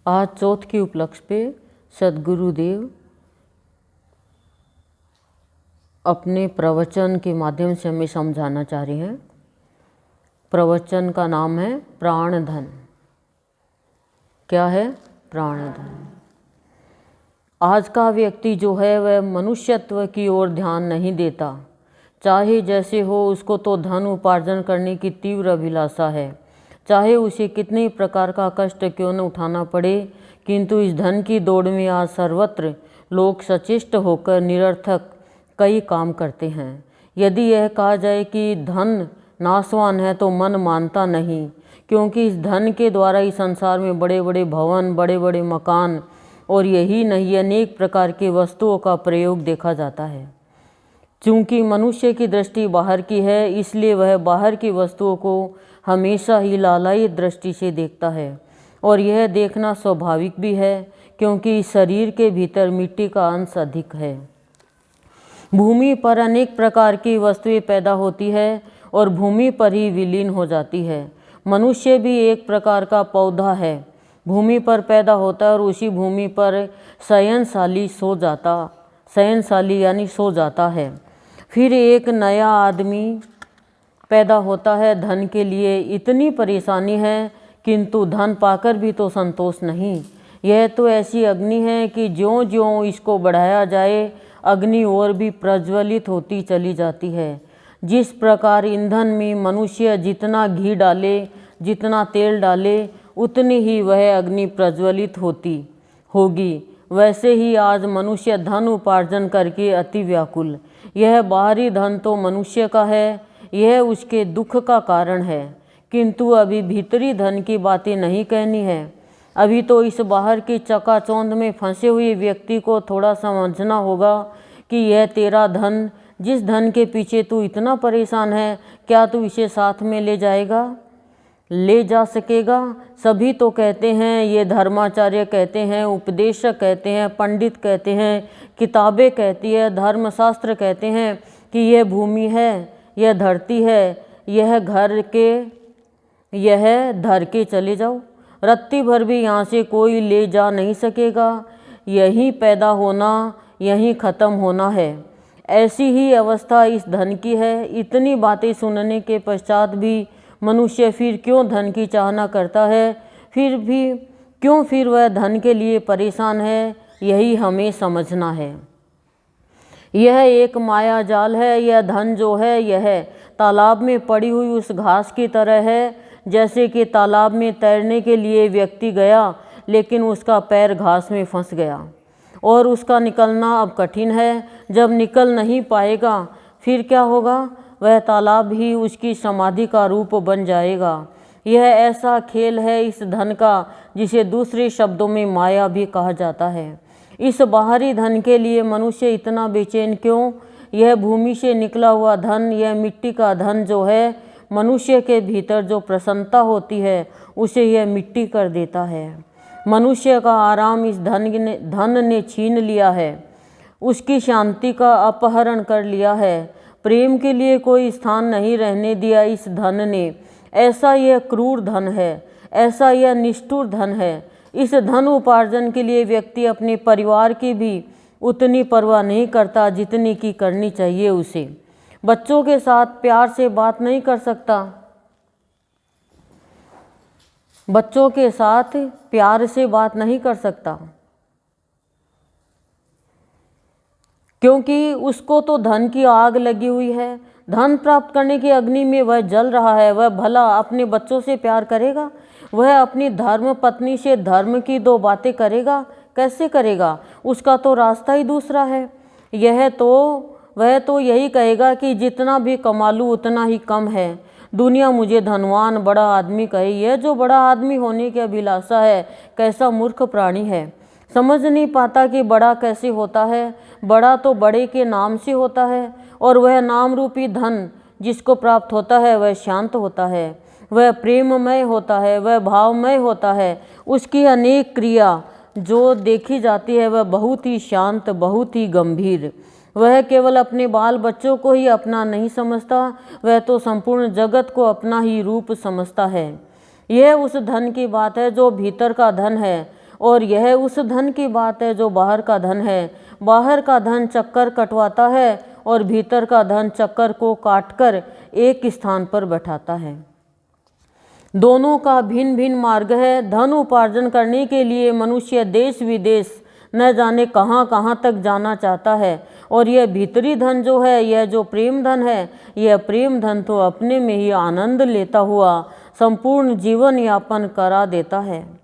आज चौथ के उपलक्ष्य पे सद्गुरुदेव अपने प्रवचन के माध्यम से हमें समझाना चाह रहे हैं। प्रवचन का नाम है प्राण धन। क्या है? प्राण धन। आज का व्यक्ति जो है वह मनुष्यत्व की ओर ध्यान नहीं देता। चाहे जैसे हो, उसको तो धन उपार्जन करने की तीव्र अभिलाषा है, चाहे उसे कितने प्रकार का कष्ट क्यों न उठाना पड़े। किंतु इस धन की दौड़ में आज सर्वत्र लोग सचेष्ट होकर निरर्थक कई काम करते हैं। यदि यह कहा जाए कि धन नाशवान है तो मन मानता नहीं, क्योंकि इस धन के द्वारा इस संसार में बड़े बड़े भवन, बड़े बड़े मकान और यही नहीं अनेक प्रकार की वस्तुओं का प्रयोग देखा जाता है। चूँकि मनुष्य की दृष्टि बाहर की है, इसलिए वह बाहर की वस्तुओं को हमेशा ही लालयी दृष्टि से देखता है, और यह देखना स्वाभाविक भी है, क्योंकि शरीर के भीतर मिट्टी का अंश अधिक है। भूमि पर अनेक प्रकार की वस्तुएं पैदा होती है और भूमि पर ही विलीन हो जाती है। मनुष्य भी एक प्रकार का पौधा है, भूमि पर पैदा होता है और उसी भूमि पर शयनशाली यानी सो जाता है। फिर एक नया आदमी पैदा होता है। धन के लिए इतनी परेशानी है, किंतु धन पाकर भी तो संतोष नहीं। यह तो ऐसी अग्नि है कि ज्यों ज्यों इसको बढ़ाया जाए, अग्नि और भी प्रज्वलित होती चली जाती है। जिस प्रकार ईंधन में मनुष्य जितना घी डाले, जितना तेल डाले, उतनी ही वह अग्नि प्रज्वलित होगी। वैसे ही आज मनुष्य धन उपार्जन करके अति व्याकुल। यह बाहरी धन तो मनुष्य का है, यह उसके दुख का कारण है, किंतु अभी भीतरी धन की बातें नहीं कहनी है। अभी तो इस बाहर की चकाचौंध में फंसे हुए व्यक्ति को थोड़ा समझना होगा कि यह तेरा धन, जिस धन के पीछे तू इतना परेशान है, क्या तू इसे साथ में ले जा सकेगा? सभी तो कहते हैं, ये धर्माचार्य कहते हैं, उपदेशक कहते हैं, पंडित कहते हैं, किताबें कहती है, धर्मशास्त्र कहते हैं कि यह भूमि है, यह धरती है, यह धर के चले जाओ, रत्ती भर भी यहाँ से कोई ले जा नहीं सकेगा। यहीं पैदा होना, यहीं ख़त्म होना है। ऐसी ही अवस्था इस धन की है। इतनी बातें सुनने के पश्चात भी मनुष्य फिर क्यों धन की चाहना करता है, फिर वह धन के लिए परेशान है, यही हमें समझना है। यह एक माया जाल है। यह धन जो है, यह तालाब में पड़ी हुई उस घास की तरह है, जैसे कि तालाब में तैरने के लिए व्यक्ति गया, लेकिन उसका पैर घास में फंस गया और उसका निकलना अब कठिन है। जब निकल नहीं पाएगा फिर क्या होगा? वह तालाब ही उसकी समाधि का रूप बन जाएगा। यह ऐसा खेल है इस धन का, जिसे दूसरे शब्दों में माया भी कहा जाता है। इस बाहरी धन के लिए मनुष्य इतना बेचैन क्यों? यह भूमि से निकला हुआ धन, यह मिट्टी का धन जो है, मनुष्य के भीतर जो प्रसन्नता होती है उसे यह मिट्टी कर देता है। मनुष्य का आराम इस धन ने छीन लिया है, उसकी शांति का अपहरण कर लिया है। प्रेम के लिए कोई स्थान नहीं रहने दिया इस धन ने। ऐसा यह क्रूर धन है, ऐसा यह निष्ठुर धन है। इस धन उपार्जन के लिए व्यक्ति अपने परिवार की भी उतनी परवाह नहीं करता जितनी की करनी चाहिए उसे। बच्चों के साथ प्यार से बात नहीं कर सकता, बच्चों के साथ प्यार से बात नहीं कर सकता, क्योंकि उसको तो धन की आग लगी हुई है। धन प्राप्त करने की अग्नि में वह जल रहा है। वह भला अपने बच्चों से प्यार करेगा? वह अपनी धर्म पत्नी से धर्म की दो बातें करेगा? कैसे करेगा? उसका तो रास्ता ही दूसरा है। वह तो यही कहेगा कि जितना भी कमा लूँ उतना ही कम है। दुनिया मुझे धनवान बड़ा आदमी कहे। यह जो बड़ा आदमी होने की अभिलाषा है, कैसा मूर्ख प्राणी है। समझ नहीं पाता कि बड़ा कैसे होता है। बड़ा तो बड़े के नाम से होता है, और वह नाम रूपी धन जिसको प्राप्त होता है वह शांत होता है, वह प्रेममय होता है, वह भावमय होता है। उसकी अनेक क्रिया जो देखी जाती है वह बहुत ही शांत, बहुत ही गंभीर। वह केवल अपने बाल बच्चों को ही अपना नहीं समझता, वह तो संपूर्ण जगत को अपना ही रूप समझता है। यह उस धन की बात है जो भीतर का धन है, और यह उस धन की बात है जो बाहर का धन है। बाहर का धन चक्कर कटवाता है और भीतर का धन चक्कर को काटकर एक स्थान पर बैठाता है। दोनों का भिन्न भिन्न मार्ग है। धन उपार्जन करने के लिए मनुष्य देश विदेश न जाने कहाँ कहाँ तक जाना चाहता है, और यह भीतरी धन जो है, यह जो प्रेम धन है, यह प्रेम धन तो अपने में ही आनंद लेता हुआ संपूर्ण जीवन यापन करा देता है।